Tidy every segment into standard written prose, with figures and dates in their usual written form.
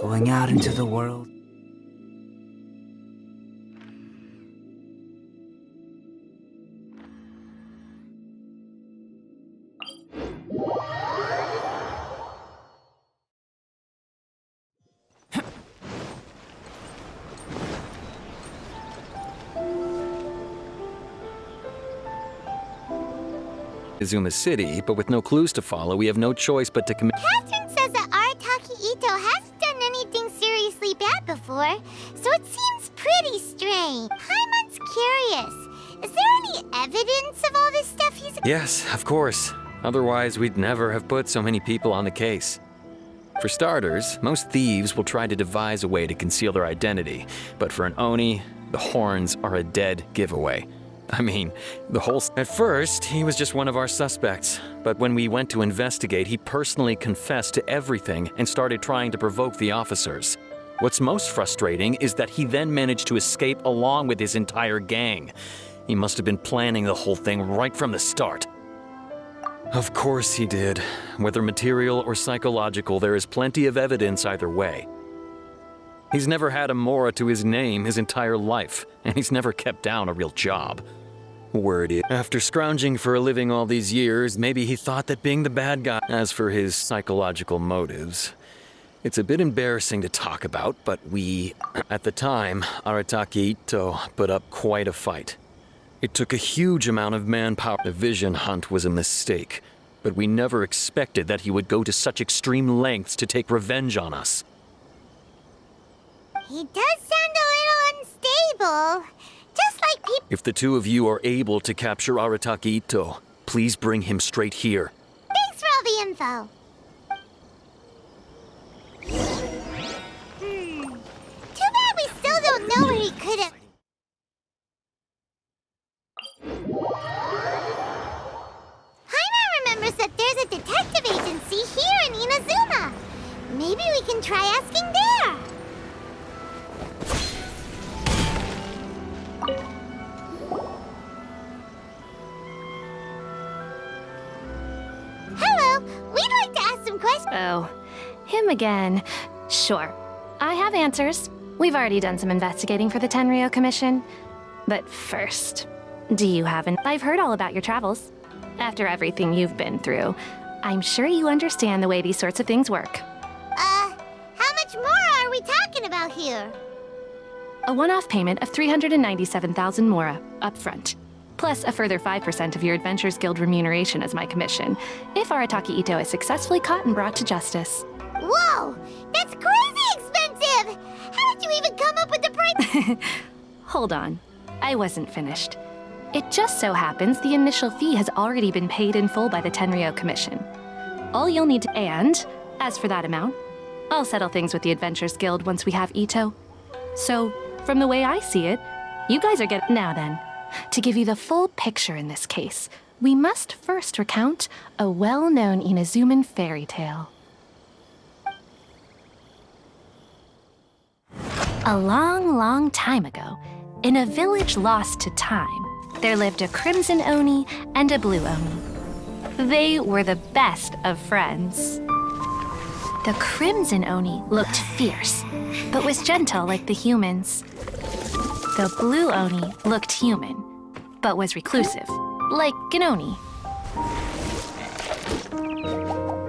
Going out into the world. Izuma City, but with no clues to follow, we have no choice but to commit. Catherine says that Arataki Itto hasn't done anything seriously bad before, so it seems pretty strange. Paimon's curious. Is there any evidence of all this stuff he's... Yes, of course. Otherwise, we'd never have put so many people on the case. For starters, most thieves will try to devise a way to conceal their identity, but for an Oni, the horns are a dead giveaway. I mean, the whole... At first, he was just one of our suspects, but when we went to investigate, he personally confessed to everything and started trying to provoke the officers. What's most frustrating is that he then managed to escape along with his entire gang. He must have been planning the whole thing right from the start. Of course he did. Whether material or psychological, there is plenty of evidence either way. He's never had a Mora to his name his entire life, and he's never kept down a real job. Word is, after scrounging for a living all these years, maybe he thought that being the bad guy. As for his psychological motives, it's a bit embarrassing to talk about, but we, at the time, Arataki Itto put up quite a fight. It took a huge amount of manpower. The vision hunt was a mistake, but we never expected that he would go to such extreme lengths to take revenge on us. He does sound a little unstable. Just like people... If the two of you are able to capture Arataki Itto, please bring him straight here. Thanks for all the info. Too bad we still don't know where he could have... Paimon remembers that there's a detective agency here in Inazuma. Maybe we can try asking there. Hello, we'd like to ask some questions. Oh, him again. Sure, I have answers. We've already done some investigating for the Tenryou Commission. But first, do you have an... I've heard all about your travels. After everything you've been through, I'm sure you understand the way these sorts of things work. How much more are we talking about here? A one-off payment of 397,000 Mora, up front. Plus a further 5% of your Adventures Guild remuneration as my commission, if Arataki Itto is successfully caught and brought to justice. Whoa! That's crazy expensive! How did you even come up with the price? Hold on. I wasn't finished. It just so happens the initial fee has already been paid in full by the Tenryou Commission. All you'll need to... And, as for that amount, I'll settle things with the Adventures Guild once we have Itto. So, from the way I see it, you guys are getting... Now then, to give you the full picture in this case, we must first recount a well-known Inazuman fairy tale. A long, long time ago, in a village lost to time, there lived a Crimson Oni and a Blue Oni. They were the best of friends. The Crimson Oni looked fierce, but was gentle like the humans. The Blue Oni looked human, but was reclusive, like an Oni.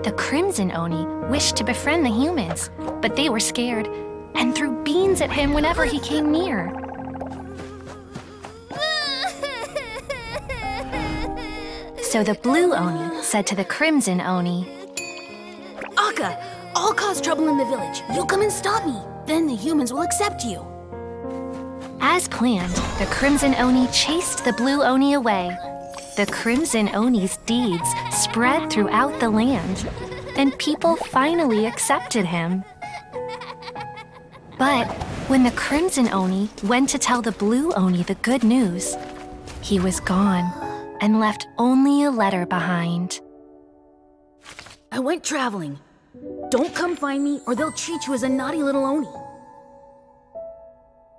The Crimson Oni wished to befriend the humans, but they were scared and threw beans at him whenever he came near. So the Blue Oni said to the Crimson Oni, Akka, I'll cause trouble in the village. You'll come and stop me. Then the humans will accept you. As planned, the Crimson Oni chased the Blue Oni away. The Crimson Oni's deeds spread throughout the land, and people finally accepted him. But when the Crimson Oni went to tell the Blue Oni the good news, he was gone and left only a letter behind. I went traveling. Don't come find me or they'll treat you as a naughty little Oni.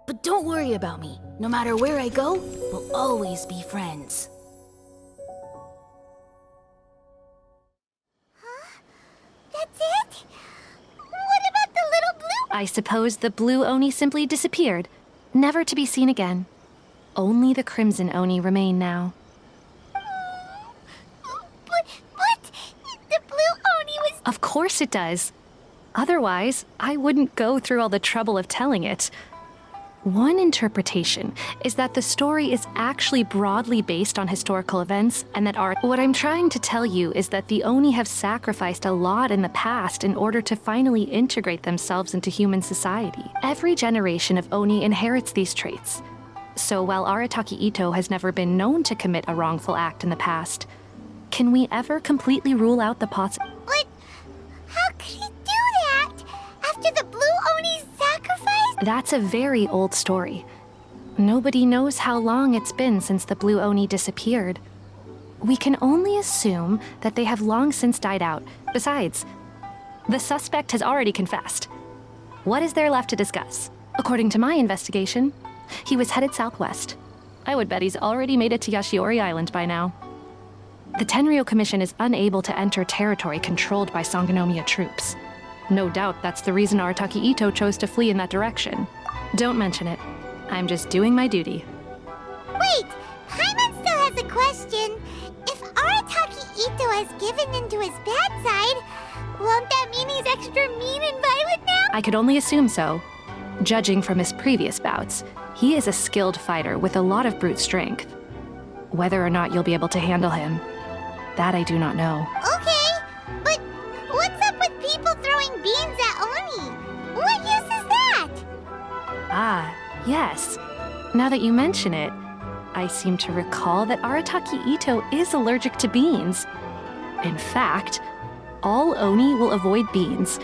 But don't worry about me. No matter where I go, we'll always be friends. Huh? That's it? What about the little blue I suppose the blue Oni simply disappeared, never to be seen again. Only the crimson Oni remain now. But the blue Oni was... Of course it does. Otherwise, I wouldn't go through all the trouble of telling it. One interpretation is that the story is actually broadly based on historical events, and that what I'm trying to tell you is that the Oni have sacrificed a lot in the past in order to finally integrate themselves into human society. Every generation of Oni inherits these traits. So while Arataki Itto has never been known to commit a wrongful act in the past, can we ever completely rule out the possibility? But how could he do that? After the blue Oni's sacrifice? That's a very old story. Nobody knows how long it's been since the blue Oni disappeared. We can only assume that they have long since died out. Besides, the suspect has already confessed. What is there left to discuss? According to my investigation, he was headed southwest. I would bet he's already made it to Yashirori Island by now. The Tenryou Commission is unable to enter territory controlled by Sangonomiya troops. No doubt that's the reason Arataki Itto chose to flee in that direction. Don't mention it. I'm just doing my duty. Wait, Paimon still has a question. If Arataki Itto has given into his bad side, won't that mean he's extra mean and violent now? I could only assume so. Judging from his previous bouts, he is a skilled fighter with a lot of brute strength. Whether or not you'll be able to handle him, that I do not know. Okay, but what's up with people throwing beans at Oni? What use is that? Ah, yes. Now that you mention it, I seem to recall that Arataki Itto is allergic to beans. In fact, all Oni will avoid beans,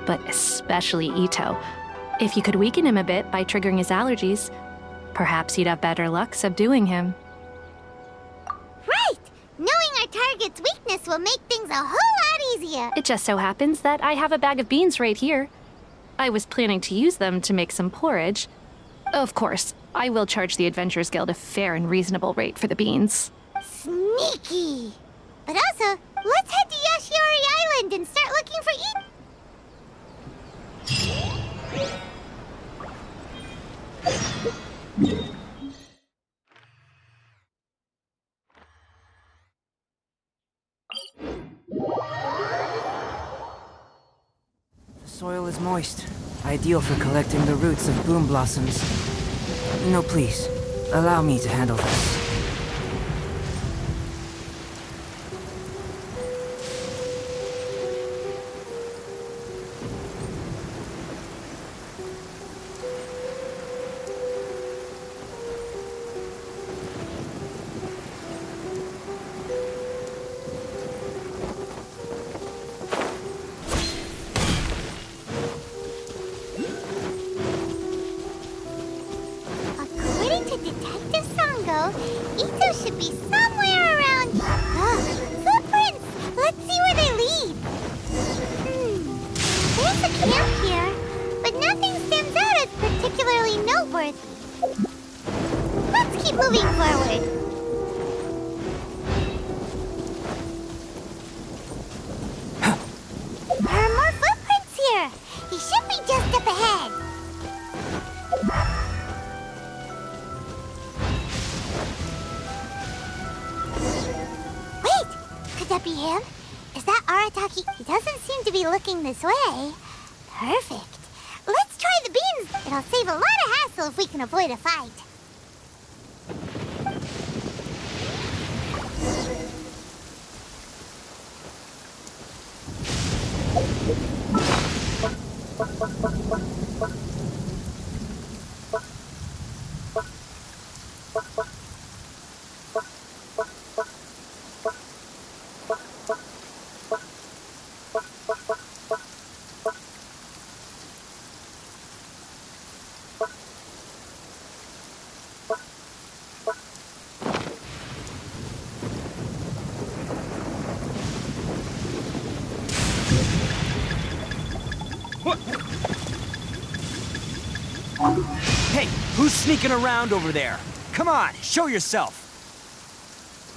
but especially Itto. If you could weaken him a bit by triggering his allergies, perhaps you'd have better luck subduing him. Right! Knowing our target's weakness will make things a whole lot easier. It just so happens that I have a bag of beans right here. I was planning to use them to make some porridge. Of course, I will charge the Adventurers Guild a fair and reasonable rate for the beans. Sneaky! But also, let's head to Yashirori Island and start looking for The soil is moist, ideal for collecting the roots of boom blossoms. No, please, allow me to handle this. According to Detective Sango, Itto should be somewhere around... footprints! Let's see where they lead. There's a camp here, but nothing stands out as particularly noteworthy. Let's keep moving forward. There are more footprints here. He should be just up ahead. Wait! Could that be him? Is that Arataki? He doesn't seem to be looking this way. Perfect. Let's try the beans. It'll save a lot of hassle if we can avoid a fight. Hey, who's sneaking around over there? Come on, show yourself!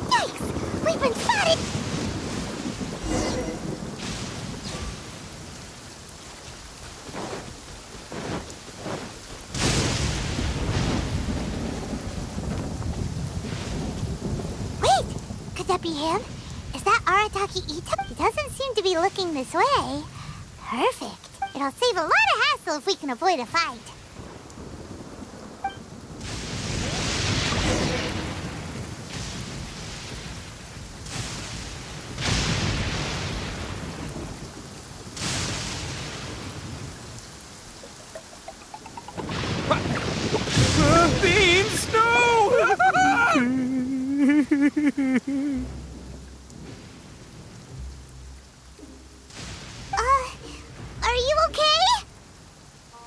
Yikes! We've been spotted! be him. Is that Arataki Itto? He doesn't seem to be looking this way. Perfect. It'll save a lot of hassle if we can avoid a fight. Beans, no! Are you okay?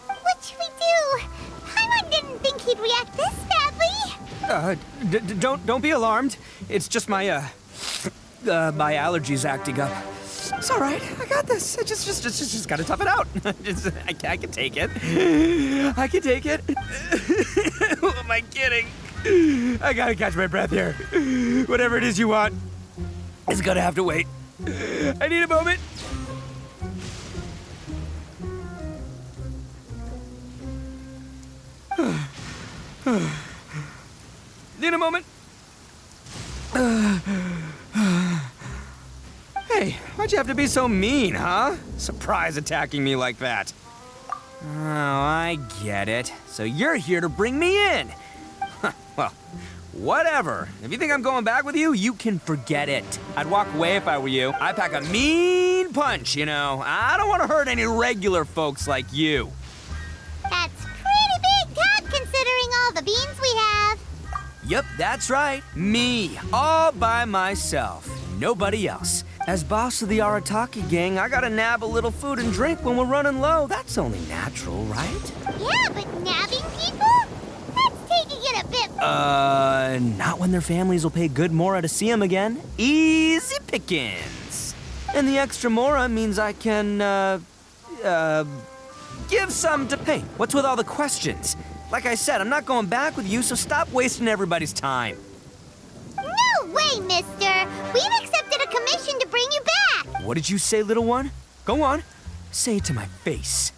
What should we do? Paimon didn't think he'd react this badly. Don't be alarmed. It's just my my allergies acting up. It's all right. I got this. I just gotta tough it out. I can take it. I can take it. Who am I kidding? I gotta catch my breath here. Whatever it is you want, it's gonna have to wait. I need a moment. Need a moment. Hey, why'd you have to be so mean, huh? Surprise attacking me like that. Oh, I get it. So you're here to bring me in. Well, whatever. If you think I'm going back with you, you can forget it. I'd walk away if I were you. I pack a mean punch, you know. I don't want to hurt any regular folks like you. That's pretty big talk considering all the beans we have. Yep, that's right. Me, all by myself. Nobody else. As boss of the Arataki gang, I gotta nab a little food and drink when we're running low. That's only natural, right? Yeah, but nabbing people? That's taking it a bit. Not when their families will pay good mora to see them again. Easy pickings. And the extra mora means I can, give some to... Hey, what's with all the questions? Like I said, I'm not going back with you, so stop wasting everybody's time. No way, mister. We've accepted a commission to bring you back. What did you say, little one? Go on. Say it to my face.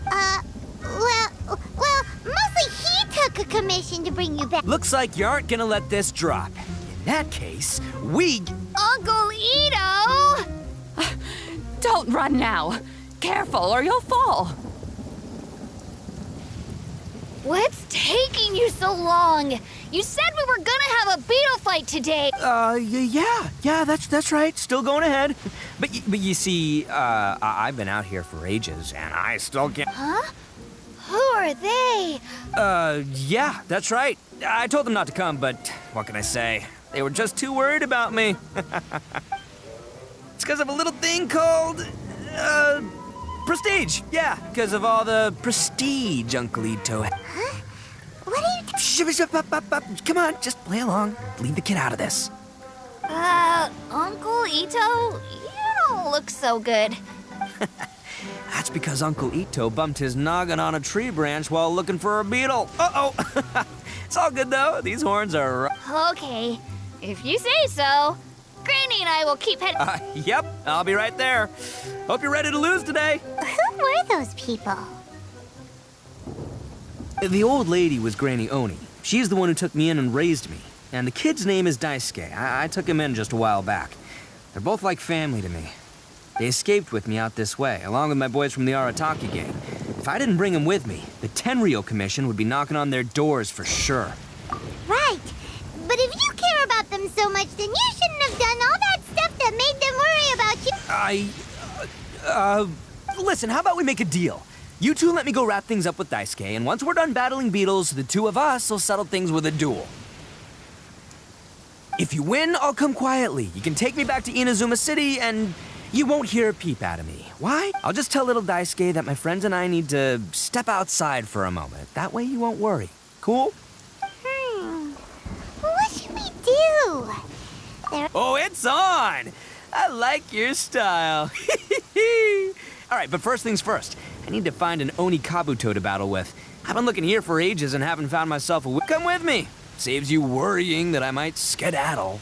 Well, mostly he took a commission to bring you back. Looks like you aren't gonna let this drop. In that case, we... Uncle Itto! Don't run now. Careful or you'll fall. What's taking you so long? You said we were gonna have a beetle fight today. Yeah, that's right. Still going ahead. But you see, I've been out here for ages, and I still can't... Huh? Who are they? Yeah, that's right. I told them not to come, but what can I say? They were just too worried about me. It's because of a little thing called, prestige. Yeah, because of all the prestige Uncle Itto. Huh? What are you... Come on, just play along. Leave the kid out of this. Uncle Itto? You don't look so good. That's because Uncle Itto bumped his noggin on a tree branch while looking for a beetle. Uh-oh. It's all good, though. These horns are... Okay, if you say so. Granny and I will keep heading... Yep, I'll be right there. Hope you're ready to lose today. Who were those people? The old lady was Granny Oni. She's the one who took me in and raised me. And the kid's name is Daisuke. I took him in just a while back. They're both like family to me. They escaped with me out this way, along with my boys from the Arataki gang. If I didn't bring them with me, the Tenryou Commission would be knocking on their doors for sure. Right. But if you care about them so much, then you shouldn't have done all that stuff that made them worry about you. Listen, how about we make a deal? You two let me go wrap things up with Daisuke, and once we're done battling beetles, the two of us will settle things with a duel. If you win, I'll come quietly. You can take me back to Inazuma City, and you won't hear a peep out of me. Why? I'll just tell little Daisuke that my friends and I need to step outside for a moment. That way you won't worry. Cool? What should we do? Oh, it's on! I like your style. All right, but first things first. I need to find an Oni kabuto to battle with. I've been looking here for ages and haven't found myself a... Come with me. Saves you worrying that I might skedaddle.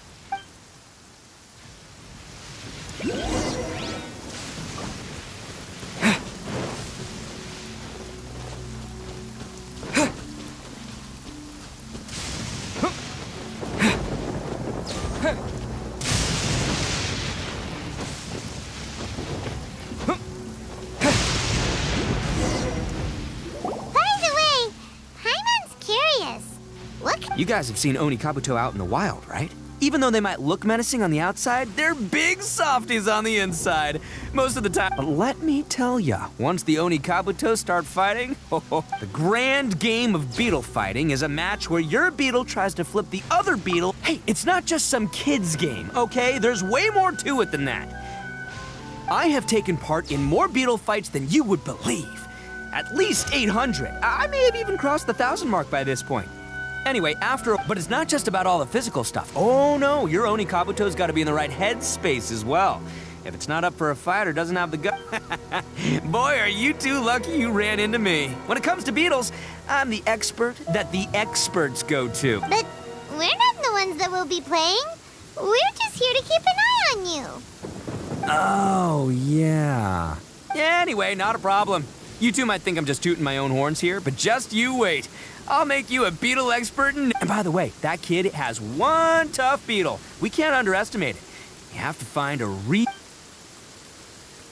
You guys have seen Oni kabuto out in the wild, right? Even though they might look menacing on the outside, they're big softies on the inside. Most of the time. But let me tell ya, once the Oni kabuto start fighting, the grand game of beetle fighting is a match where your beetle tries to flip the other beetle. Hey, it's not just some kid's game, okay? There's way more to it than that. I have taken part in more beetle fights than you would believe. At least 800. I may have even crossed the 1,000 mark by this point. Anyway, but it's not just about all the physical stuff. Oh no, your Oni kabuto's gotta be in the right headspace as well. If it's not up for a fight or doesn't have the gut, boy, are you two lucky you ran into me. When it comes to beetles, I'm the expert that the experts go to. But we're not the ones that will be playing. We're just here to keep an eye on you. Oh, yeah. Anyway, not a problem. You two might think I'm just tooting my own horns here, but just you wait. I'll make you a beetle expert and by the way, that kid has one tough beetle. We can't underestimate it. You have to find a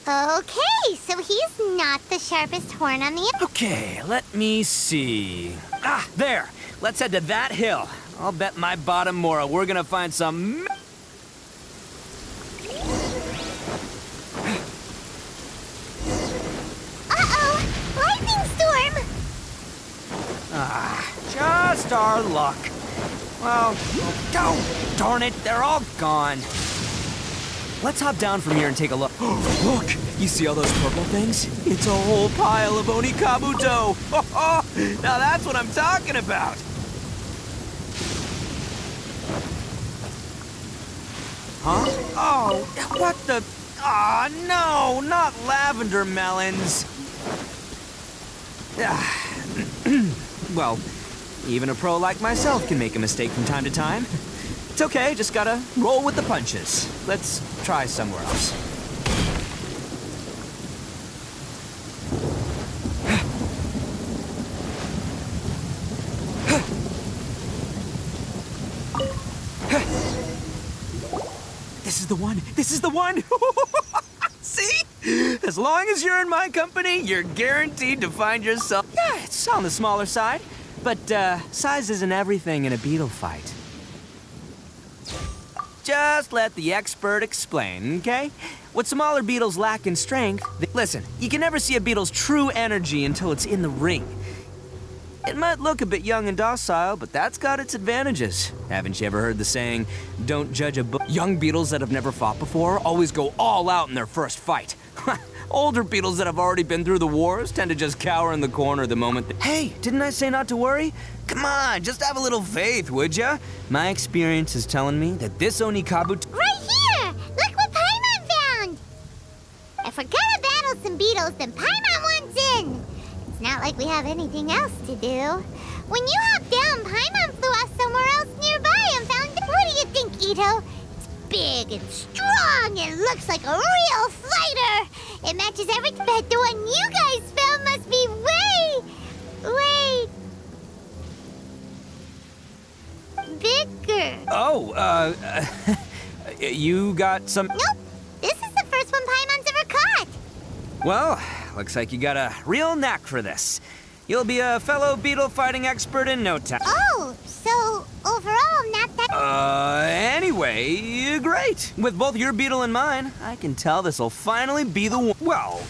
Okay, so he's not the sharpest horn on the... Okay, let me see. Ah, there. Let's head to that hill. I'll bet my bottom moral we're gonna find some... Uh-oh! Lightning storm! Just our luck. Well, oh, darn it, they're all gone. Let's hop down from here and take a look. Look, you see all those purple things? It's a whole pile of Oni kabuto. Now that's what I'm talking about. Huh? Oh, what the? Ah, no, not lavender melons. Well, even a pro like myself can make a mistake from time to time. It's okay, just gotta roll with the punches. Let's try somewhere else. This is the one! This is the one! See? As long as you're in my company, you're guaranteed to find yourself... Yeah, it's on the smaller side. But, size isn't everything in a beetle fight. Just let the expert explain, okay? What smaller beetles lack in strength... Listen, you can never see a beetle's true energy until it's in the ring. It might look a bit young and docile, but that's got its advantages. Haven't you ever heard the saying, don't judge a book? Young beetles that have never fought before always go all out in their first fight. Older beetles that have already been through the wars tend to just cower in the corner the moment Hey, didn't I say not to worry? Come on, just have a little faith, would ya? My experience is telling me that this Oni kabuto... Right here! Look what Paimon found! If we're gonna battle some beetles, then Paimon wants in! It's not like we have anything else to do. When you hopped down, Paimon flew off somewhere else nearby and found... What do you think, Itto? It's big and strong and looks like a real fighter! It matches everything, but the one you guys found must be way bigger. Oh, you got some... Nope. This is the first one Paimon's ever caught. Well, looks like you got a real knack for this. You'll be a fellow beetle fighting expert in no time. Oh, so overall, not that... Anyway, great. With both your beetle and mine, I can tell this'll finally be the one. Well,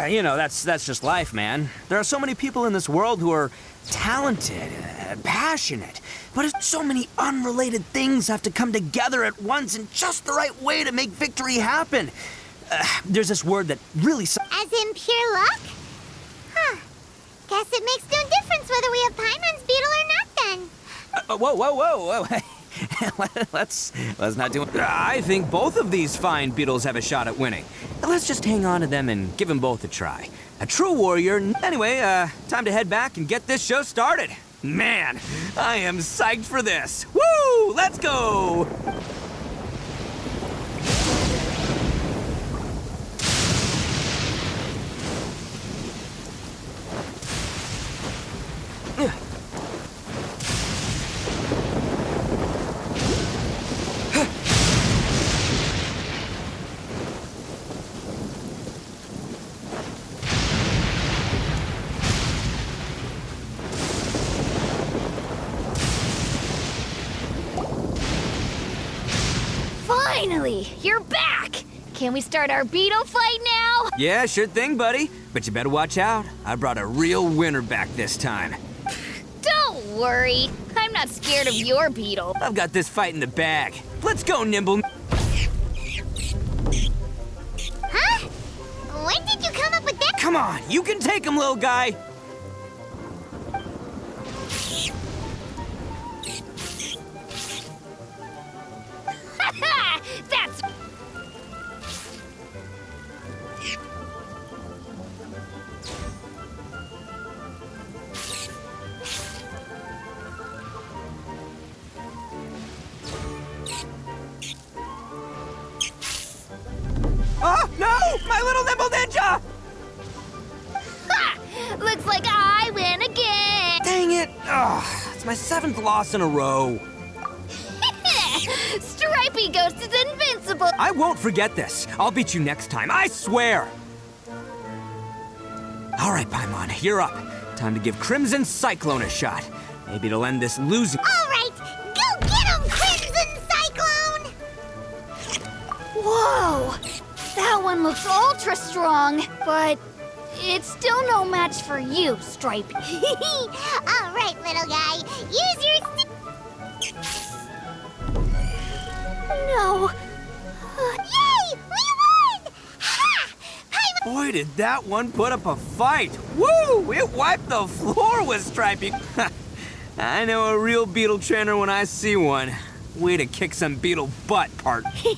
you know, that's just life, man. There are so many people in this world who are talented, passionate, but so many unrelated things have to come together at once in just the right way to make victory happen. There's this word that really... As in pure luck? Huh. Guess it makes no difference whether we have Paimon's beetle or not, then. Whoa. let's not do it. I think both of these fine beetles have a shot at winning. Let's just hang on to them and give them both a try. A true warrior... Anyway, time to head back and get this show started. Man, I am psyched for this. Woo! Let's go! Finally! You're back! Can we start our Beetle fight now? Yeah, sure thing, buddy. But you better watch out. I brought a real winner back this time. Don't worry. I'm not scared of your Beetle. I've got this fight in the bag. Let's go, Nimble. Huh? When did you come up with that? Come on, you can take him, little guy. That's... Oh, no! My little Nimble Ninja! Ha! Looks like I win again. Dang it! Oh, it's my 7th loss in a row. Stripey Ghost is invincible. I won't forget this. I'll beat you next time, I swear! All right, Paimon, you're up. Time to give Crimson Cyclone a shot. Maybe it'll end this losing. All right, go get him, Crimson Cyclone! Whoa! That one looks ultra strong, but it's still no match for you, Stripey. All right, little guy, use your... No. Yay! We won! Ha! Boy, did that one put up a fight. Woo! It wiped the floor with Stripey. I know a real Beetle trainer when I see one. Way to kick some Beetle butt, part. See?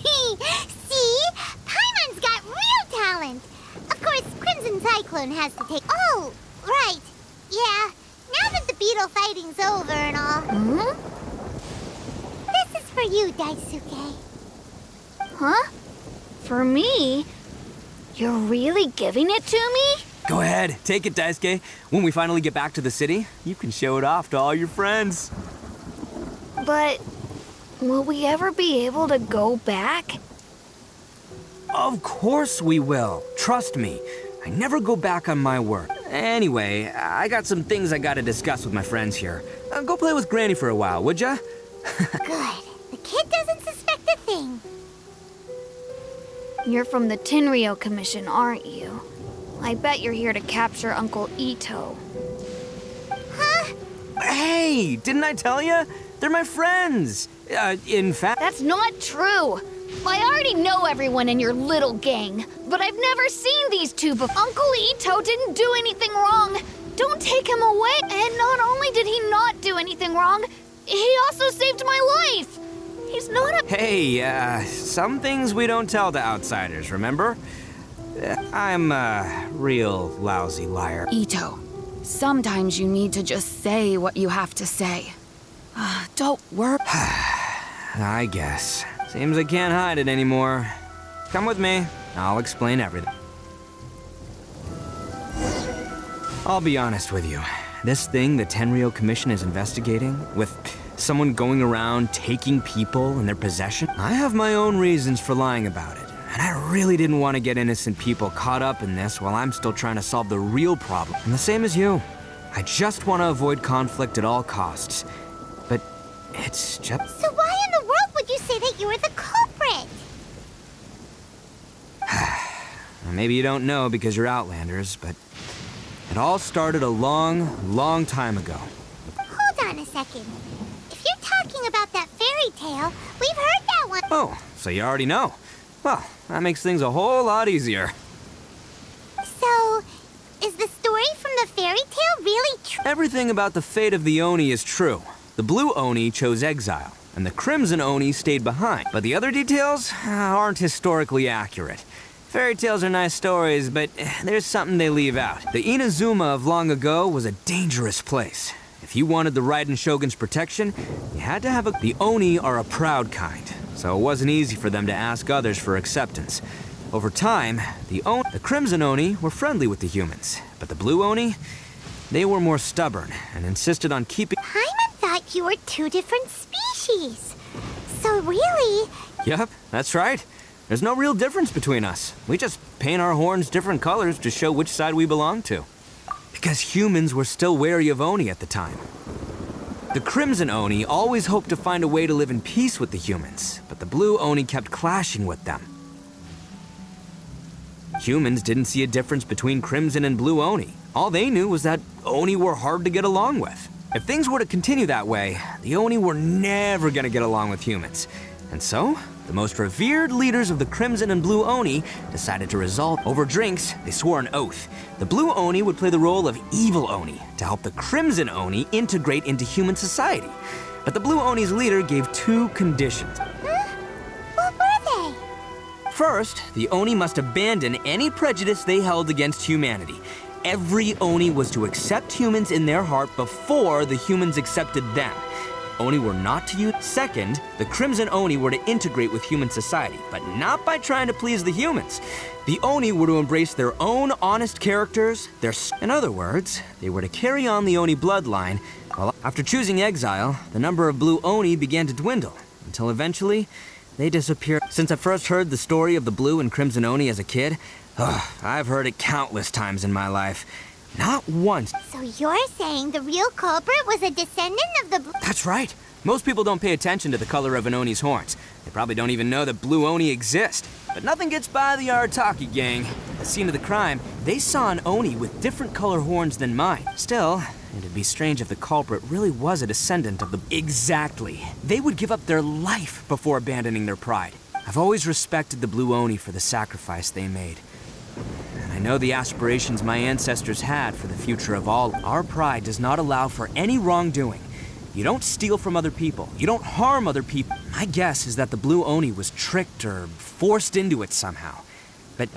Paimon's got real talent. Of course, Crimson Cyclone has to take... Oh, right. Yeah, now that the Beetle fighting's over and all... This is for you, Daisuke. Huh? For me? You're really giving it to me? Go ahead, take it, Daisuke. When we finally get back to the city, you can show it off to all your friends. But will we ever be able to go back? Of course we will. Trust me. I never go back on my word. Anyway, I got some things I gotta discuss with my friends here. Go play with Granny for a while, would ya? Good. The kid doesn't suspect a thing. You're from the Tenryo Commission, aren't you? I bet you're here to capture Uncle Itto. Huh? Hey, didn't I tell ya? They're my friends. In fact... That's not true. I already know everyone in your little gang, but I've never seen these two before. Uncle Itto didn't do anything wrong. Don't take him away. And not only did he not do anything wrong, he also saved my life. He's not a... Hey, some things we don't tell to outsiders, remember? I'm a real lousy liar. Itto, sometimes you need to just say what you have to say. Don't worry. I guess. Seems I can't hide it anymore. Come with me. I'll explain everything. I'll be honest with you. This thing the Tenryo Commission is investigating, with someone going around taking people in their possession, I have my own reasons for lying about it. And I really didn't want to get innocent people caught up in this while I'm still trying to solve the real problem. And the same as you. I just want to avoid conflict at all costs. But it's just... So why in the world would you say that you were the culprit? Maybe you don't know because you're Outlanders, but it all started a long, long time ago. Hold on a second. If you're talking about that fairy tale, we've heard that one. Oh, so you already know. Well, that makes things a whole lot easier. So, is the story from the fairy tale really true? Everything about the fate of the Oni is true. The blue Oni chose exile, and the crimson Oni stayed behind. But the other details aren't historically accurate. Fairy tales are nice stories, but there's something they leave out. The Inazuma of long ago was a dangerous place. If you wanted the Raiden Shogun's protection, you had to have a... The Oni are a proud kind, so it wasn't easy for them to ask others for acceptance. Over time, the Crimson Oni were friendly with the humans, but the Blue Oni, they were more stubborn and insisted on keeping... Paimon thought you were two different species. So really... Yep, that's right. There's no real difference between us. We just paint our horns different colors to show which side we belong to. Because humans were still wary of Oni at the time. The Crimson Oni always hoped to find a way to live in peace with the humans, but the Blue Oni kept clashing with them. Humans didn't see a difference between Crimson and Blue Oni. All they knew was that Oni were hard to get along with. If things were to continue that way, the Oni were never gonna get along with humans. And so, the most revered leaders of the Crimson and Blue Oni decided to resolve over drinks. They swore an oath. The Blue Oni would play the role of evil Oni to help the Crimson Oni integrate into human society. But the Blue Oni's leader gave 2 conditions. What were they? First, the Oni must abandon any prejudice they held against humanity. Every Oni was to accept humans in their heart before the humans accepted them. Oni were not to use. Second, the Crimson Oni were to integrate with human society, but not by trying to please the humans. The Oni were to embrace their own honest characters. In other words, they were to carry on the Oni bloodline. Well, after choosing exile, the number of Blue Oni began to dwindle, until eventually, they disappeared. Since I first heard the story of the Blue and Crimson Oni as a kid, I've heard it countless times in my life. Not once. So you're saying the real culprit was a descendant of the That's right. Most people don't pay attention to the color of an Oni's horns. They probably don't even know that Blue Oni exist. But nothing gets by the Arataki gang. At the scene of the crime, they saw an Oni with different color horns than mine. Still, it'd be strange if the culprit really was a descendant of the... Exactly. They would give up their life before abandoning their pride. I've always respected the Blue Oni for the sacrifice they made. And I know the aspirations my ancestors had for the future of all. Our pride does not allow for any wrongdoing. You don't steal from other people. You don't harm other people. My guess is that the Blue Oni was tricked or forced into it somehow. But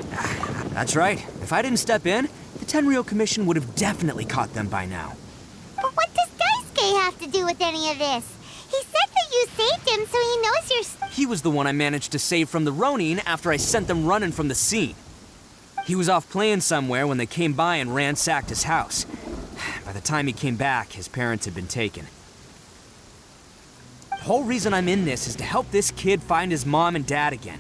that's right. If I didn't step in, the Tenryou Commission would have definitely caught them by now. But what does Daisuke have to do with any of this? He said that you saved him, so he knows you're... He was the one I managed to save from the Ronin after I sent them running from the scene. He was off playing somewhere when they came by and ransacked his house. By the time he came back, his parents had been taken. The whole reason I'm in this is to help this kid find his mom and dad again.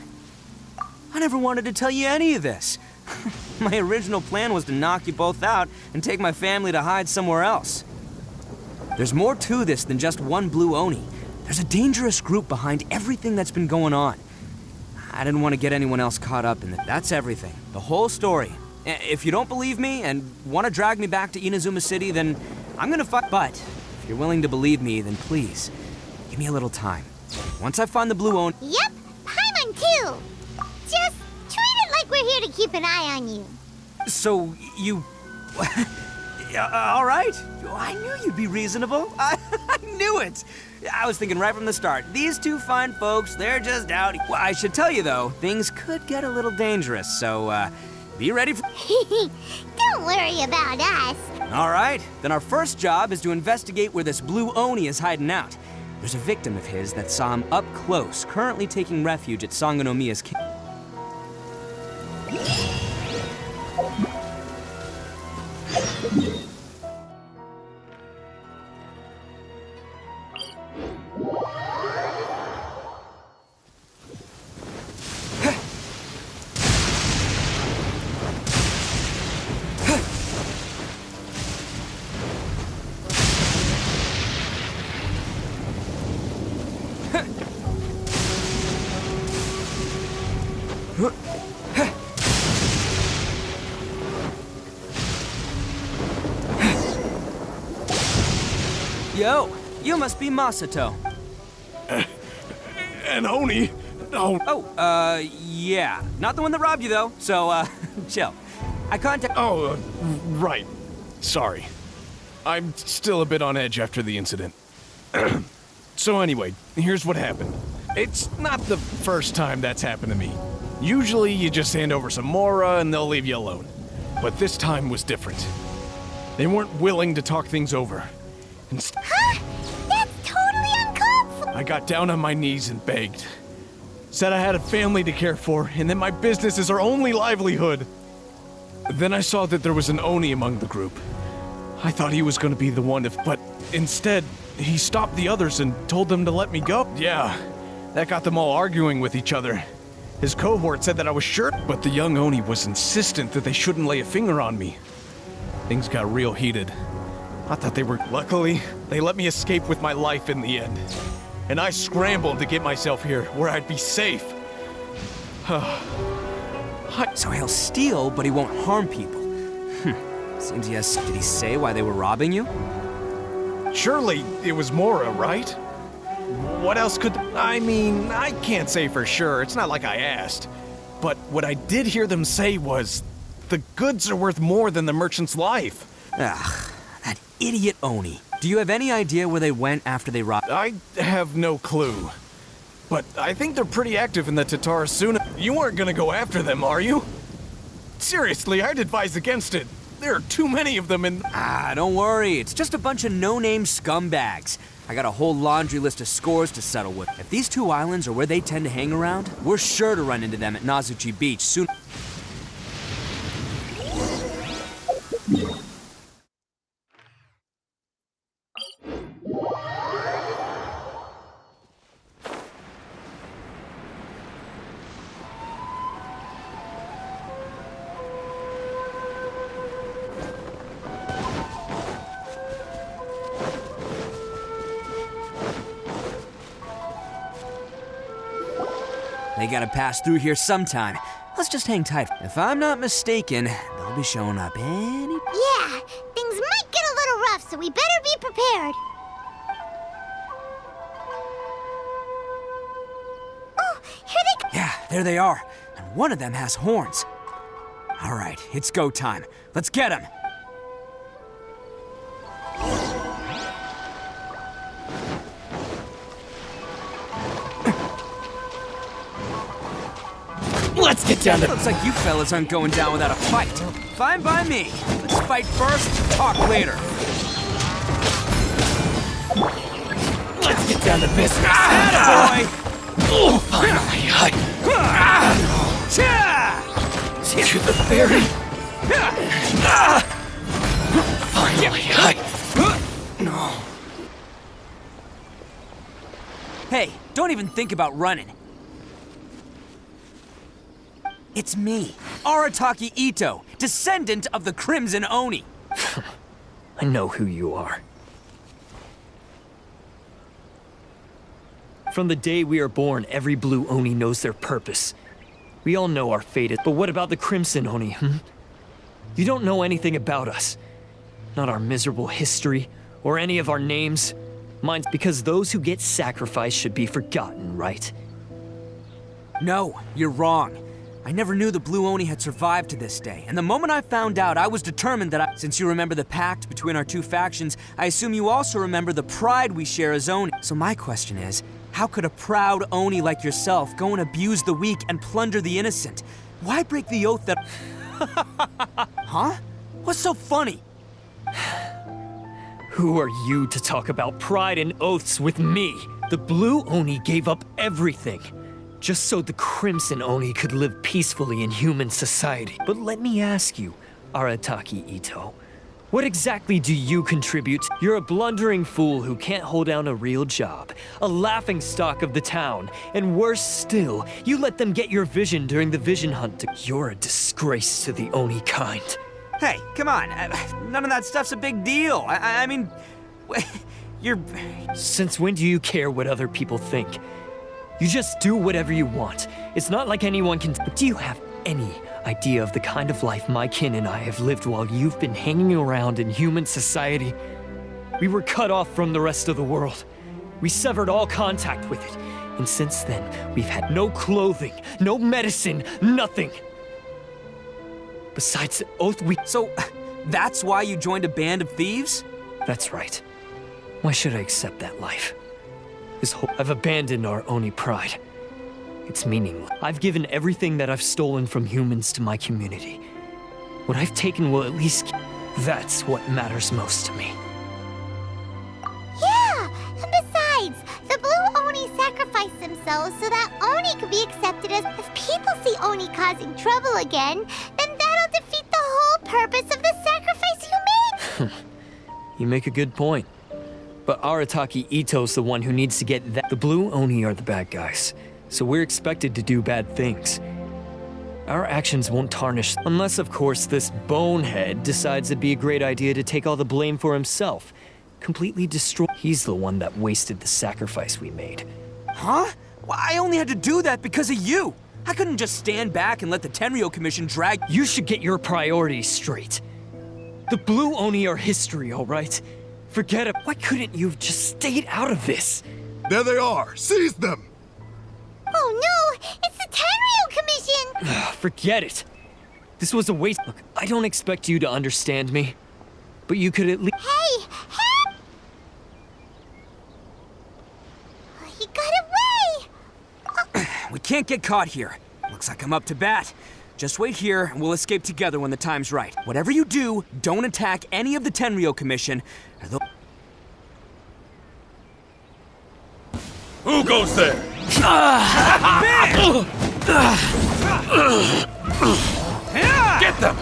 I never wanted to tell you any of this. My original plan was to knock you both out and take my family to hide somewhere else. There's more to this than just one Blue Oni. There's a dangerous group behind everything that's been going on. I didn't want to get anyone else caught up in it. That's everything. The whole story. If you don't believe me and want to drag me back to Inazuma City, then I'm gonna fight. But if you're willing to believe me, then please, give me a little time. Once I find the Blue Oni... Yep, Paimon too! Just treat it like we're here to keep an eye on you. So, you... all right. I knew you'd be reasonable. I knew it. I was thinking right from the start, these 2 fine folks, they're just out. Well, I should tell you, though, things could get a little dangerous, so, be ready for... Don't worry about us. All right, then our first job is to investigate where this Blue Oni is hiding out. There's a victim of his that saw him up close, currently taking refuge at Sangonomiya's cave. Yo, you must be Masato. An Oni? No. Oh, yeah. Not the one that robbed you, though, so, chill. I contact... Oh, right. Sorry. I'm still a bit on edge after the incident. So anyway, here's what happened. It's not the first time that's happened to me. Usually you just hand over some Mora and they'll leave you alone. But this time was different. They weren't willing to talk things over. Huh? That's totally uncalled for. I got down on my knees and begged. Said I had a family to care for, and that my business is our only livelihood. Then I saw that there was an Oni among the group. I thought he was going to be the one but instead, he stopped the others and told them to let me go. Yeah, that got them all arguing with each other. His cohort said that I was sure, but the young Oni was insistent that they shouldn't lay a finger on me. Things got real heated. I thought they were... Luckily, they let me escape with my life in the end. And I scrambled to get myself here, where I'd be safe. So he'll steal, but he won't harm people. Seems he has... Did he say why they were robbing you? Surely it was Mora, right? What else could... I mean, I can't say for sure. It's not like I asked. But what I did hear them say was... the goods are worth more than the merchant's life. Ugh, that idiot Oni. Do you have any idea where they went after they robbed... I have no clue. But I think they're pretty active in the Tatarasuna. You aren't gonna go after them, are you? Seriously, I'd advise against it. There are too many of them and... Don't worry. It's just a bunch of no-name scumbags. I got a whole laundry list of scores to settle with. If these two islands are where they tend to hang around, we're sure to run into them at Nazuchi Beach soon. They gotta pass through here sometime. Let's just hang tight. If I'm not mistaken, they'll be showing up any... Yeah, things might get a little rough, so we better be prepared. Oh, here they... Yeah, there they are. And one of them has horns. All right, it's go time. Let's get him. Let's get down to... Looks like you fellas aren't going down without a fight. Fine by me. Let's fight first, talk later. Let's get down to business. Attaboy! Finally, to the ferry. Finally, No. Hey, don't even think about running. It's me, Arataki Itto, descendant of the Crimson Oni. I know who you are. From the day we are born, every blue Oni knows their purpose. We all know our fate is, but what about the Crimson Oni, You don't know anything about us. Not our miserable history, or any of our names. Mine's because those who get sacrificed should be forgotten, right? No, you're wrong. I never knew the Blue Oni had survived to this day, and the moment I found out, I was determined that Since you remember the pact between our two factions, I assume you also remember the pride we share as Oni. So my question is, how could a proud Oni like yourself go and abuse the weak and plunder the innocent? Why break the oath that... Huh? What's so funny? Who are you to talk about pride and oaths with me? The Blue Oni gave up everything, just so the Crimson Oni could live peacefully in human society. But let me ask you, Arataki Itto, what exactly do you contribute? You're a blundering fool who can't hold down a real job, a laughingstock of the town, and worse still, you let them get your vision during the vision hunt. You're a disgrace to the Oni kind. Hey, come on. None of that stuff's a big deal. I mean, you're... Since when do you care what other people think? You just do whatever you want. It's not like anyone can... But do you have any idea of the kind of life my kin and I have lived while you've been hanging around in human society? We were cut off from the rest of the world. We severed all contact with it. And since then, we've had no clothing, no medicine, nothing. Besides the oath we... So, that's why you joined a band of thieves? That's right. Why should I accept that life? I've abandoned our Oni pride. It's meaningless. I've given everything that I've stolen from humans to my community. What I've taken will at least... That's what matters most to me. Yeah, and besides, the Blue Oni sacrificed themselves so that Oni could be accepted as... If people see Oni causing trouble again, then that'll defeat the whole purpose of the sacrifice you made! You make a good point. But Arataki Itto's the one who needs to get that. The Blue Oni are the bad guys, so we're expected to do bad things. Our actions won't tarnish, unless, of course, this bonehead decides it'd be a great idea to take all the blame for himself. Completely destroy. He's the one that wasted the sacrifice we made. Huh? Well, I only had to do that because of you. I couldn't just stand back and let the Tenryou Commission drag. You should get your priorities straight. The Blue Oni are history, all right? Forget it. Why couldn't you have just stayed out of this? There they are! Seize them! Oh no! It's the Tenryou Commission! Forget it. This was a waste. Look, I don't expect you to understand me, but you could at least. Hey! Help! He got away! We can't get caught here. Looks like I'm up to bat. Just wait here, and we'll escape together when the time's right. Whatever you do, don't attack any of the Tenryou Commission. Who goes there? Get them!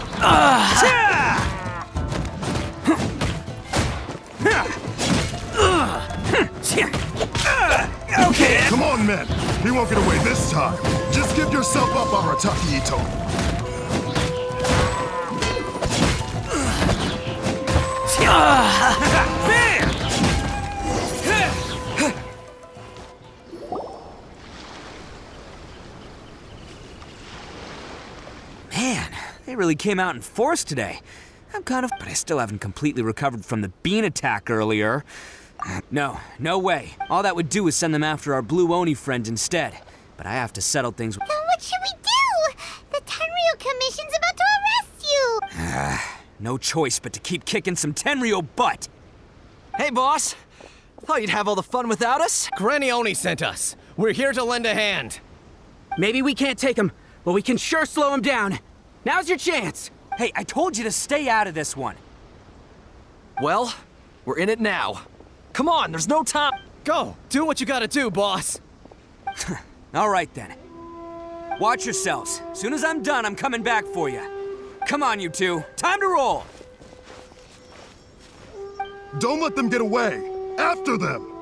Okay. Come on, men. He won't get away this time. Just give yourself up, Arataki Itto. Man, they really came out in force today. But I still haven't completely recovered from the bean attack earlier. No way. All that would do is send them after our Blue Oni friend instead. But I have to settle things. Then what should we do? The Tenryou Commission's about to arrest you! No choice but to keep kicking some Tenryou butt. Hey, boss. Thought you'd have all the fun without us? Granny Oni sent us. We're here to lend a hand. Maybe we can't take him, but we can sure slow him down. Now's your chance. Hey, I told you to stay out of this one. Well, we're in it now. Come on, there's no time. Go, do what you gotta do, boss. All right, then. Watch yourselves. Soon as I'm done, I'm coming back for you. Come on, you two. Time to roll. Don't let them get away. After them.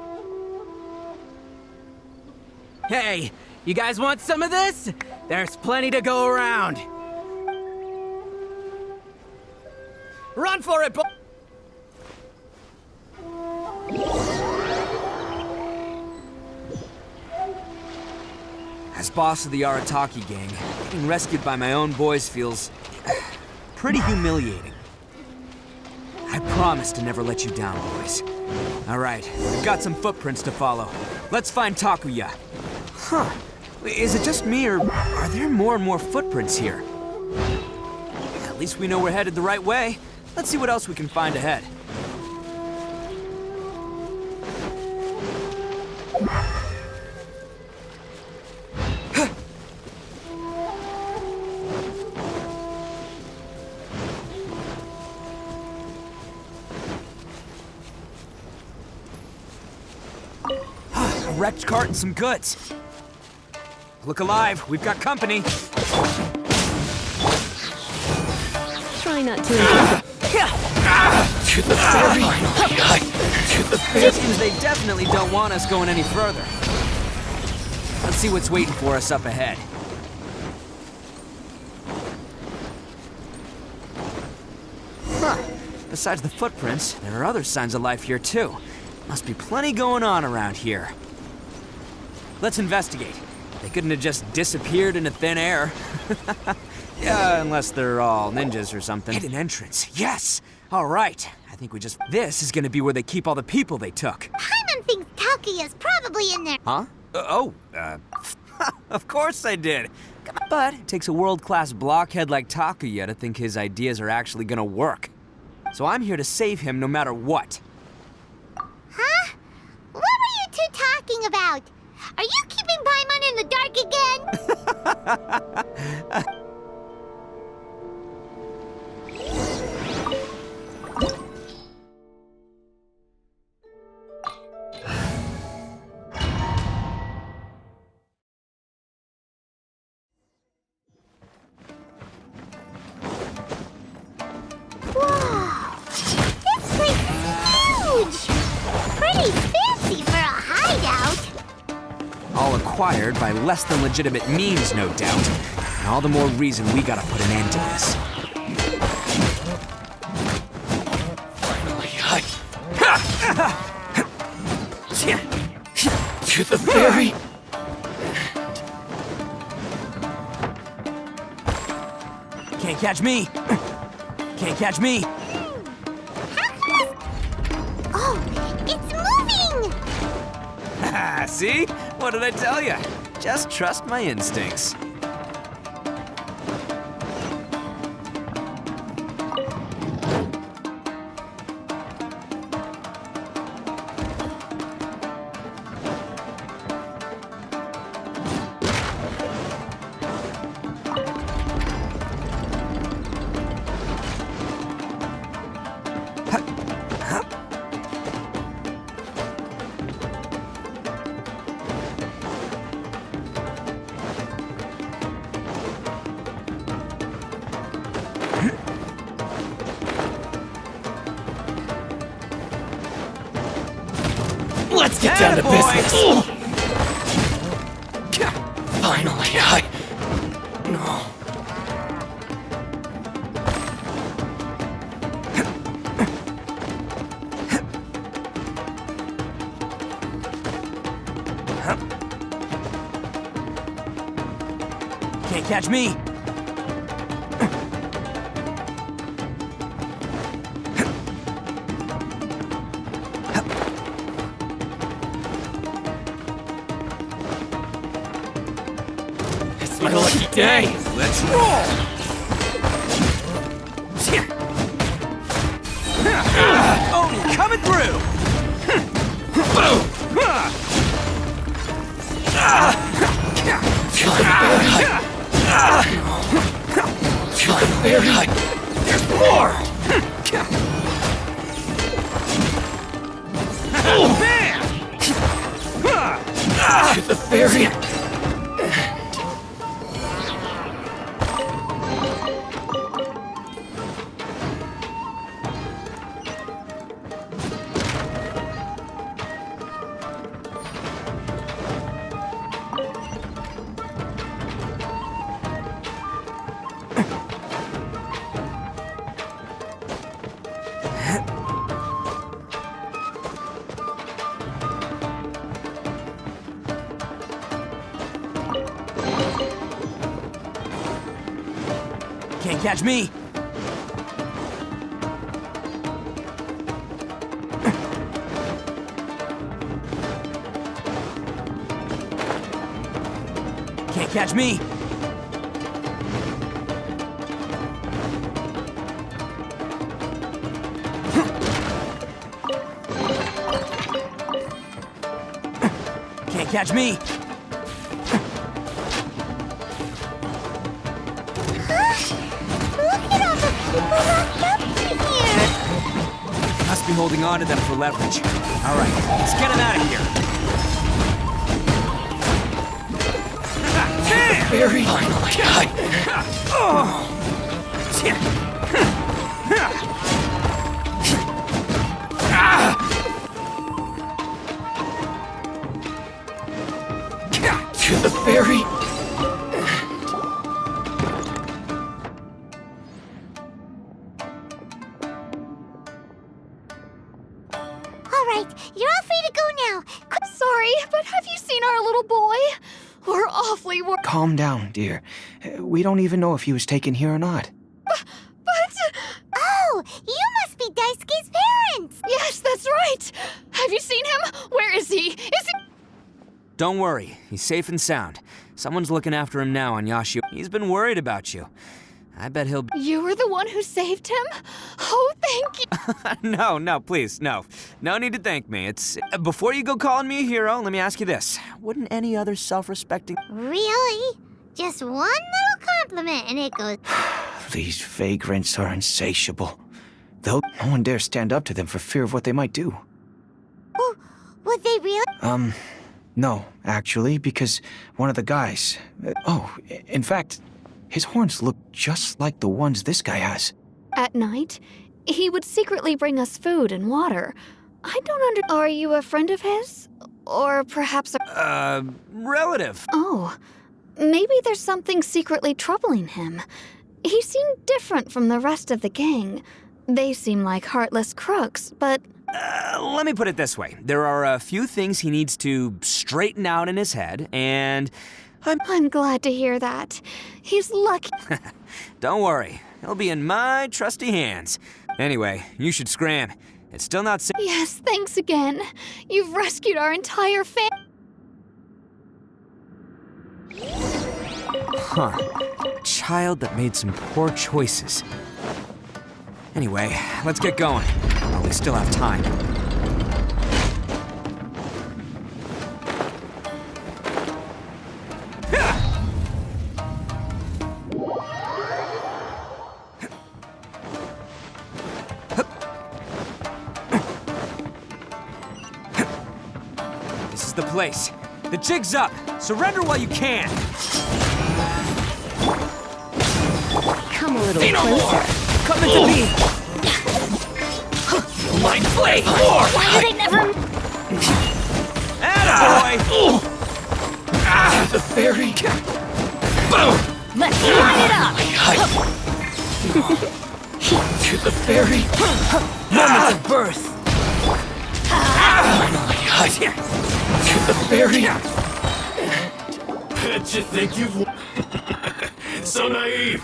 Hey, you guys want some of this? There's plenty to go around. Run for it, boss. As boss of the Arataki gang, getting rescued by my own boys feels pretty humiliating. I promise to never let you down, boys. All right, we've got some footprints to follow. Let's find Takuya. Huh. Is it just me, or are there more and more footprints here? At least we know we're headed the right way. Let's see what else we can find ahead. A wrecked cart and some goods. Look alive, we've got company. Try not to. To the ferry! It seems they definitely don't want us going any further. Let's see what's waiting for us up ahead. Huh. Besides the footprints, there are other signs of life here too. Must be plenty going on around here. Let's investigate. They couldn't have just disappeared into thin air. Yeah, unless they're all ninjas or something. Hidden entrance, yes! All right, I think this is gonna be where they keep all the people they took. Paimon thinks Takuya's probably in there. Huh? Of course I did. But it takes a world-class blockhead like Takuya to think his ideas are actually gonna work. So I'm here to save him no matter what. Huh? What were you two talking about? Are you keeping Paimon in the dark again? Wow! This place is huge! Pretty fancy for a hideout. All equipped acquired by less than legitimate means, no doubt. And all the more reason we gotta put an end to this. Finally, to the very... Can't catch me! Can't catch me! Oh, it's moving! See? What did I tell you? Just trust my instincts. Let's get down to business. Finally, No. Can't catch me! It's my lucky day. Let's roll! Oh, coming through! Very high. There's more! Oh, man! To the very... Can't catch me! Can't catch me! Can't catch me! Must be holding on to them for leverage. All right, let's get him out of here. Very finally. To the very... You're all free to go now. Sorry, but have you seen our little boy? We're awfully worried. Calm down, dear. We don't even know if he was taken here or not. But... Oh, you must be Daisuke's parents! Yes, that's right! Have you seen him? Where is he? Is he... Don't worry, he's safe and sound. Someone's looking after him now on Yashirori. He's been worried about you. I bet he'll be... You were the one who saved him? Oh, thank you! No, please, no. No need to thank me. It's... Before you go calling me a hero, let me ask you this. Wouldn't any other self-respecting... Really? Just one little compliment and it goes... These vagrants are insatiable. Though no one dares stand up to them for fear of what they might do. Oh, would they really? No, actually, because one of the guys... in fact, his horns look just like the ones this guy has. At night, he would secretly bring us food and water. I don't Are you a friend of his? Or perhaps a... Relative. Oh, maybe there's something secretly troubling him. He seemed different from the rest of the gang. They seem like heartless crooks, but... Let me put it this way. There are a few things he needs to straighten out in his head, and I'm glad to hear that. He's lucky. Don't worry. He'll be in my trusty hands. Anyway, you should scram. It's still not safe. Yes, thanks again. You've rescued our entire family. Huh. A child that made some poor choices. Anyway, let's get going. While we still have time. This is the place. The jig's up. Surrender while you can. Come a little Say no closer. more. Come into me. Mind blade. More. Why do they never... Attaboy. The fairy. Let's line it up! To the fairy. Moment of birth. To the fairy. Bet you think you've so naive.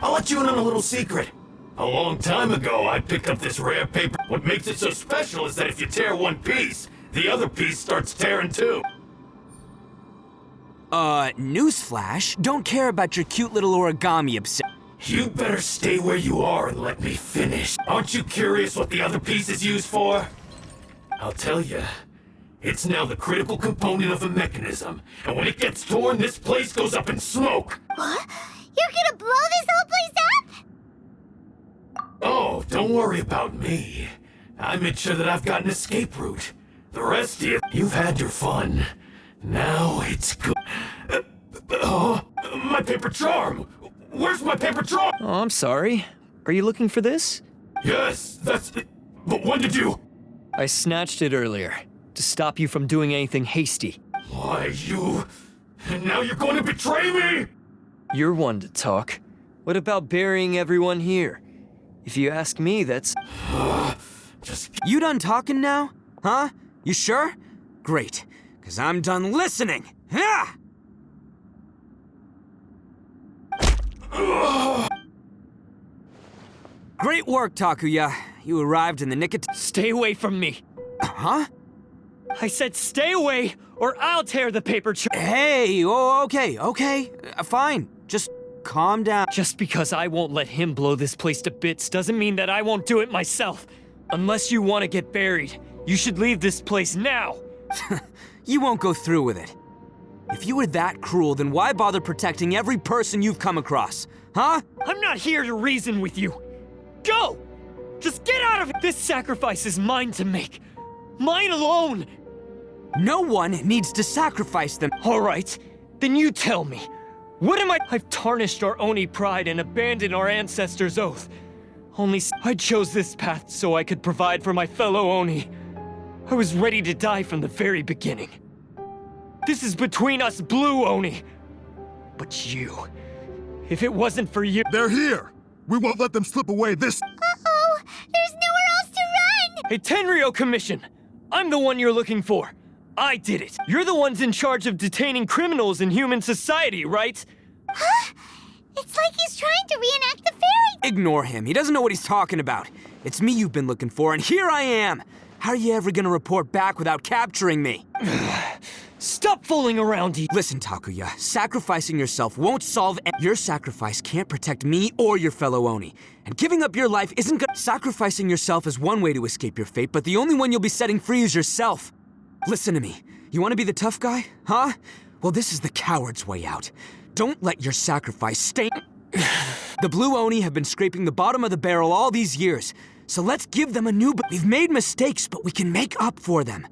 I'll let you in on a little secret. A long time ago, I picked up this rare paper. What makes it so special is that if you tear one piece, the other piece starts tearing too. Newsflash, don't care about your cute little origami obsession. You better stay where you are and let me finish. Aren't you curious what the other piece is used for? I'll tell you. It's now the critical component of a mechanism, and when it gets torn, this place goes up in smoke. What? You're gonna blow this whole place up? Oh, don't worry about me. I made sure that I've got an escape route. The rest of you, you've had your fun. Now it's good. My paper charm! Where's my paper charm? Oh, I'm sorry. Are you looking for this? Yes, that's it. But when did you? I snatched it earlier, to stop you from doing anything hasty. Why, you... And now you're going to betray me? You're one to talk. What about burying everyone here? If you ask me, that's... You done talking now? Huh? You sure? Great, because I'm done listening. Ah! Great work, Takuya. You arrived in the nick of Stay away from me. Huh? I said stay away, or I'll tear the paper Hey, oh, okay. Fine. Just calm down. Just because I won't let him blow this place to bits doesn't mean that I won't do it myself. Unless you want to get buried, you should leave this place now. You won't go through with it. If you were that cruel, then why bother protecting every person you've come across? Huh? I'm not here to reason with you. Go! Just get out of it! This sacrifice is mine to make. Mine alone! No one needs to sacrifice them. All right, then you tell me. What am I? I've tarnished our Oni pride and abandoned our ancestors' oath. I chose this path so I could provide for my fellow Oni. I was ready to die from the very beginning. This is between us blue Oni. But you, if it wasn't for you... They're here! We won't let them slip away this... Uh-oh! There's nowhere else to run! Hey, Tenryo Commission! I'm the one you're looking for. I did it. You're the ones in charge of detaining criminals in human society, right? Huh? It's like he's trying to reenact the fairy... Ignore him. He doesn't know what he's talking about. It's me you've been looking for, and here I am! How are you ever gonna report back without capturing me? Stop fooling around, Listen, Takuya, sacrificing yourself won't solve Your sacrifice can't protect me or your fellow Oni. And giving up your life isn't gonna... Sacrificing yourself is one way to escape your fate, but the only one you'll be setting free is yourself. Listen to me. You want to be the tough guy? Huh? Well, this is the coward's way out. Don't let your sacrifice stay... The Blue Oni have been scraping the bottom of the barrel all these years, so let's give them a new... We've made mistakes, but we can make up for them.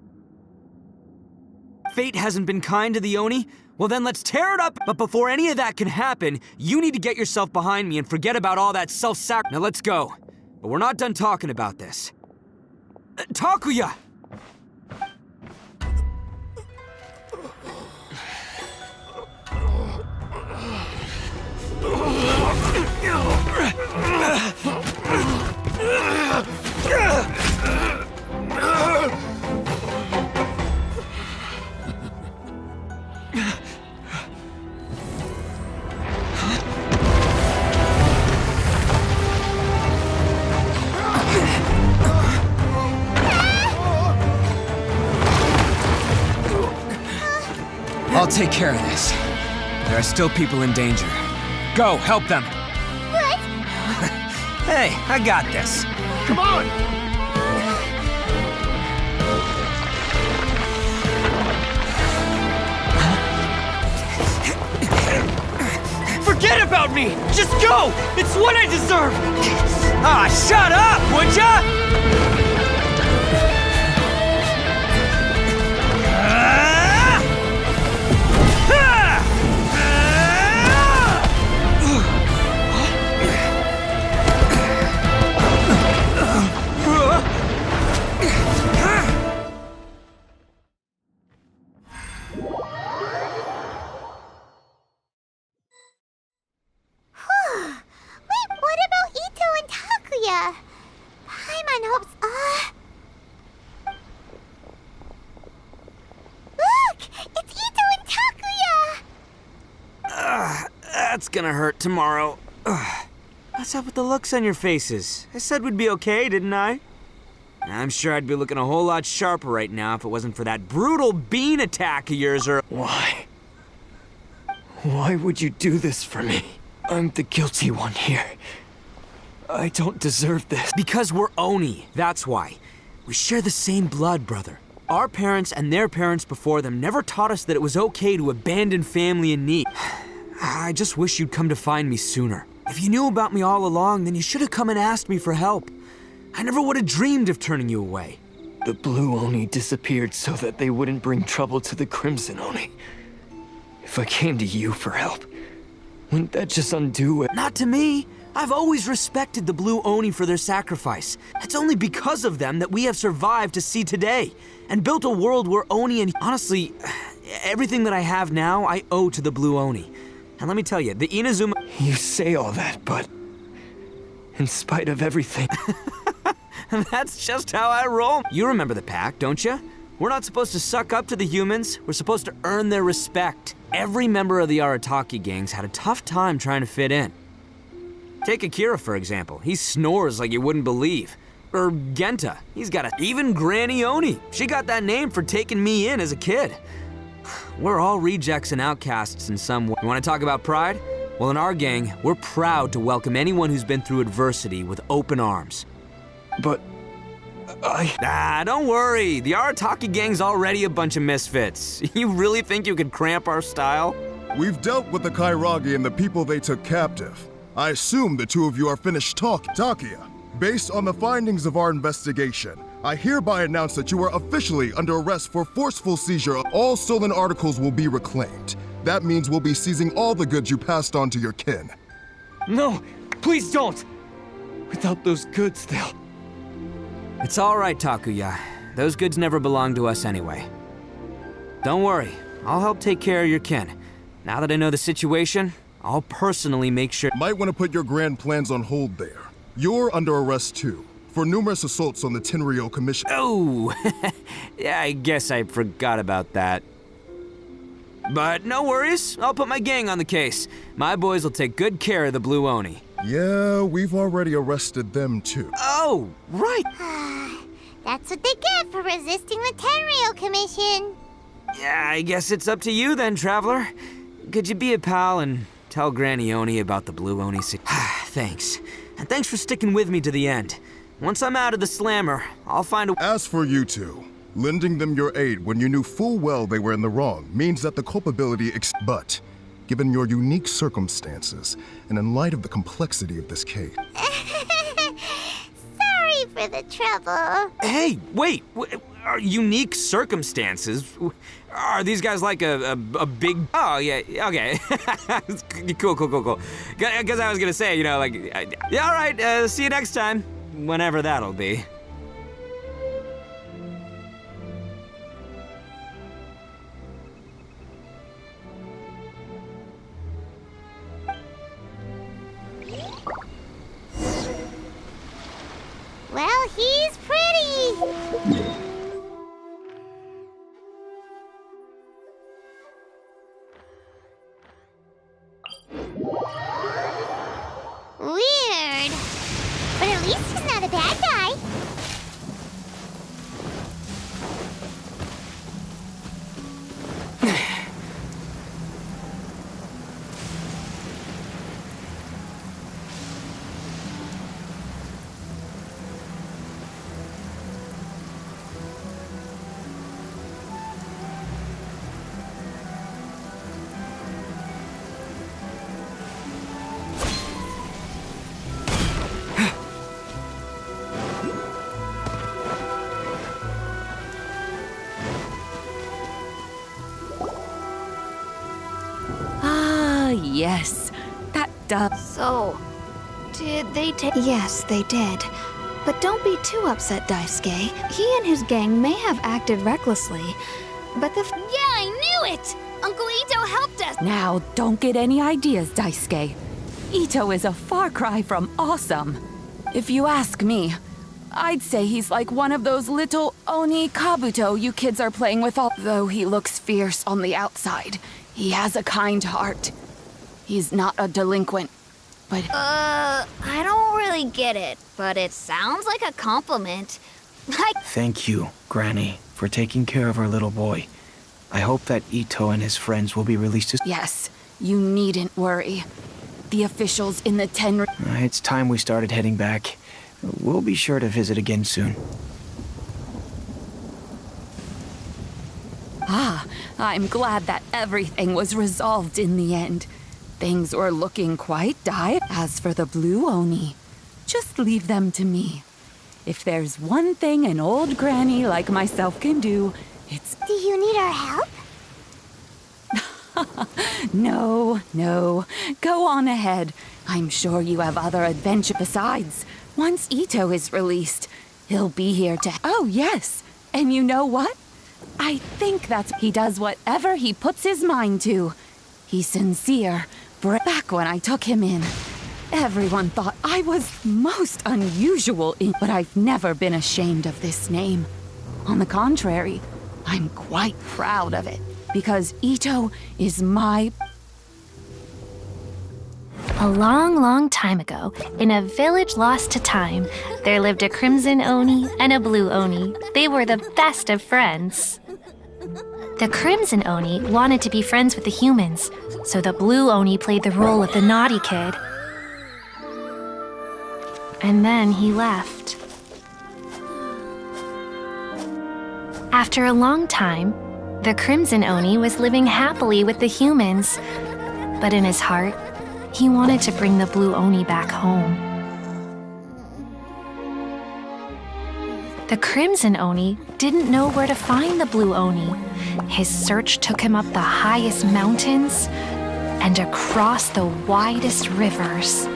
Fate hasn't been kind to the Oni? Well then let's tear it up! But before any of that can happen, you need to get yourself behind me and forget about all that self-sac... Now let's go. But we're not done talking about this. Takuya! I'll take care of this. There are still people in danger. Go, help them. What? Hey, I got this. Come on! Forget about me! Just go! It's what I deserve! Ah, shut up, would ya? Wait, what about Itto and Takuya? Paimon hopes. Look! It's Itto and Takuya! That's gonna hurt tomorrow. What's up with the looks on your faces? I said we'd be okay, didn't I? I'm sure I'd be looking a whole lot sharper right now if it wasn't for that brutal bean attack of yours or— Why? Why would you do this for me? I'm the guilty one here. I don't deserve this. Because we're Oni, that's why. We share the same blood, brother. Our parents and their parents before them never taught us that it was okay to abandon family in need. I just wish you'd come to find me sooner. If you knew about me all along, then you should have come and asked me for help. I never would have dreamed of turning you away. The Blue Oni disappeared so that they wouldn't bring trouble to the Crimson Oni. If I came to you for help, wouldn't that just undo it? Not to me. I've always respected the Blue Oni for their sacrifice. It's only because of them that we have survived to see today, and built a world where Oni and— honestly, everything that I have now, I owe to the Blue Oni. And let me tell you, the Inazuma— You say all that, but in spite of everything— That's just how I roll. You remember the pact, don't you? We're not supposed to suck up to the humans. We're supposed to earn their respect. Every member of the Arataki gangs had a tough time trying to fit in. Take Akira, for example. He snores like you wouldn't believe. Or Genta. He's got a— even Granny Oni. She got that name for taking me in as a kid. We're all rejects and outcasts in some way. You want to talk about pride? Well, in our gang, we're proud to welcome anyone who's been through adversity with open arms. But don't worry. The Arataki gang's already a bunch of misfits. You really think you could cramp our style? We've dealt with the Kairagi and the people they took captive. I assume the two of you are finished talking. Takuya, based on the findings of our investigation, I hereby announce that you are officially under arrest for forceful seizure. All stolen articles will be reclaimed. That means we'll be seizing all the goods you passed on to your kin. No, please don't! Without those goods, they'll— It's all right, Takuya. Those goods never belonged to us anyway. Don't worry, I'll help take care of your kin. Now that I know the situation, I'll personally make sure— Might want to put your grand plans on hold there. You're under arrest too, for numerous assaults on the Tenryou Commission. Oh, yeah, I guess I forgot about that. But no worries, I'll put my gang on the case. My boys will take good care of the Blue Oni. Yeah, we've already arrested them too. Oh, right. That's what they get for resisting the Tenryou Commission. Yeah, I guess it's up to you then, Traveler. Could you be a pal and tell Granny Oni about the Blue Oni? Thanks. And thanks for sticking with me to the end. Once I'm out of the slammer, I'll find a— As for you two, lending them your aid when you knew full well they were in the wrong means that the culpability but given your unique circumstances, and in light of the complexity of this case— Sorry for the trouble. Hey, wait! Are unique circumstances? Are these guys like a big— Oh, yeah, okay. Cool. Because I was gonna say, you know, like— yeah, all right, see you next time. Whenever that'll be. Well, he's pretty. Weird. But at least he's not a bad guy. yes. That does. So, did they take... Yes, they did. But don't be too upset, Daisuke. He and his gang may have acted recklessly, but the... Yeah, I knew it! Uncle Itto helped us! Now, don't get any ideas, Daisuke. Itto is a far cry from awesome. If you ask me, I'd say he's like one of those little Oni kabuto you kids are playing with. Though he looks fierce on the outside, he has a kind heart. He's not a delinquent, but... I don't really get it, but it sounds like a compliment. Thank you, Granny, for taking care of our little boy. I hope that Itto and his friends will be released as... Yes, you needn't worry. The officials in the Tenryou... It's time we started heading back. We'll be sure to visit again soon. Ah, I'm glad that everything was resolved in the end. Things were looking quite dire. As for the Blue Oni, just leave them to me. If there's one thing an old granny like myself can do, it's... Do you need our help? No. Go on ahead. I'm sure you have other adventure. Besides, once Itto is released, he'll be here to... Oh, yes. And you know what? I think that's... He does whatever he puts his mind to. He's sincere. Back when I took him in, everyone thought I was most unusual, but I've never been ashamed of this name. On the contrary, I'm quite proud of it, because Itto is my... A long time ago, in a village lost to time, there lived a Crimson Oni and a Blue Oni. They were the best of friends. The Crimson Oni wanted to be friends with the humans, so the Blue Oni played the role of the naughty kid. And then he left. After a long time, the Crimson Oni was living happily with the humans, but in his heart, he wanted to bring the Blue Oni back home. The Crimson Oni didn't know where to find the Blue Oni. His search took him up the highest mountains and across the widest rivers.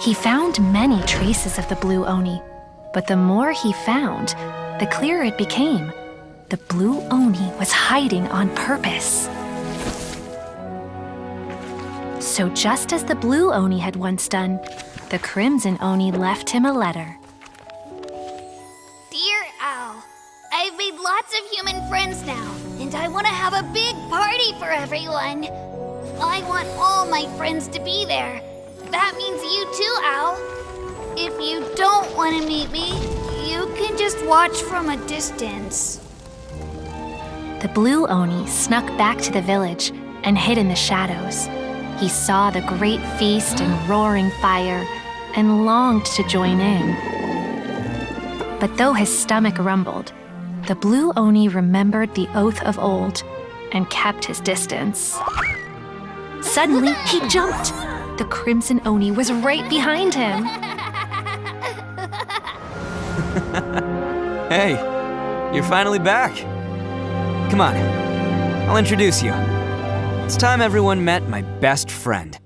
He found many traces of the Blue Oni, but the more he found, the clearer it became. The Blue Oni was hiding on purpose. So just as the Blue Oni had once done, the Crimson Oni left him a letter. Dear Owl, I've made lots of human friends now, and I want to have a big party for everyone. I want all my friends to be there. That means you too, Owl. If you don't want to meet me, you can just watch from a distance. The Blue Oni snuck back to the village and hid in the shadows. He saw the great feast and roaring fire and longed to join in. But though his stomach rumbled, the Blue Oni remembered the oath of old and kept his distance. Suddenly, he jumped. The Crimson Oni was right behind him. Hey, you're finally back. Come on, I'll introduce you. It's time everyone met my best friend.